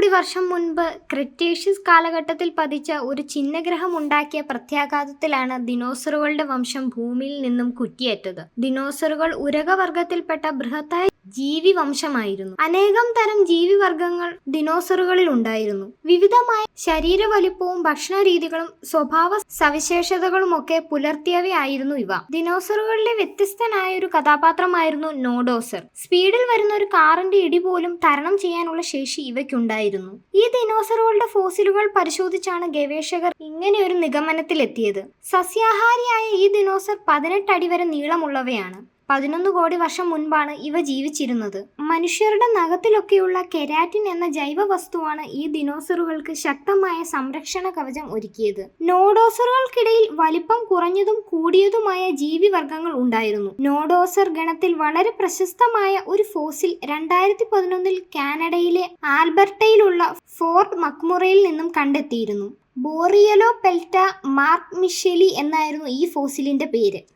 കോടി വർഷം മുൻപ് ക്രെറ്റേഷ്യസ് കാലഘട്ടത്തിൽ പതിച്ച ഒരു ഛിന്നഗ്രഹം ഉണ്ടാക്കിയ പ്രത്യാഘാതത്തിലാണ് ദിനോസറുകളുടെ വംശം ഭൂമിയിൽ നിന്നും കുറ്റിയേറ്റത്. ദിനോസറുകൾ ഉരഗവർഗത്തിൽപ്പെട്ട ബൃഹത്തായ ജീവിവംശമായിരുന്നു. അനേകം തരം ജീവിവർഗങ്ങൾ ദിനോസറുകളിൽ ഉണ്ടായിരുന്നു. വിവിധമായ ശരീരവലിപ്പവും ഭക്ഷണരീതികളും സ്വഭാവ സവിശേഷതകളുമൊക്കെ പുലർത്തിയവയായിരുന്നു ഇവ. ദിനോസറുകളിലെ വ്യത്യസ്തനായ ഒരു കഥാപാത്രമായിരുന്നു നോഡോസർ. സ്പീഡിൽ വരുന്ന ഒരു കാറിന്റെ ഇടി പോലും തരണം ചെയ്യാനുള്ള ശേഷി ഇവയ്ക്കുണ്ടായിരുന്നു. ഈ ദിനോസറുകളുടെ ഫോസിലുകൾ പരിശോധിച്ചാണ് ഗവേഷകർ ഇങ്ങനെയൊരു നിഗമനത്തിലെത്തിയത്. സസ്യാഹാരിയായ ഈ ദിനോസർ 18 അടി വരെ നീളമുള്ളവയാണ്. 11 കോടി വർഷം മുൻപാണ് ഇവ ജീവിച്ചിരുന്നത്. മനുഷ്യരുടെ നഖത്തിലൊക്കെയുള്ള കെരാറ്റിൻ എന്ന ജൈവ വസ്തുവാണ് ഈ ദിനോസറുകൾക്ക് ശക്തമായ സംരക്ഷണ കവചം ഒരുക്കിയത്. നോഡോസറുകൾക്കിടയിൽ വലിപ്പം കുറഞ്ഞതും കൂടിയതുമായ ജീവിവർഗങ്ങൾ ഉണ്ടായിരുന്നു. നോഡോസർ ഗണത്തിൽ വളരെ പ്രശസ്തമായ ഒരു ഫോസിൽ 2011 കാനഡയിലെ ആൽബർട്ടയിലുള്ള ഫോർട്ട് മക്മുറയിൽ നിന്നും കണ്ടെത്തിയിരുന്നു. ബോറിയലോ പെൽറ്റ മാർക്ക് മിഷേലി എന്നായിരുന്നു ഈ ഫോസിലിന്റെ പേര്.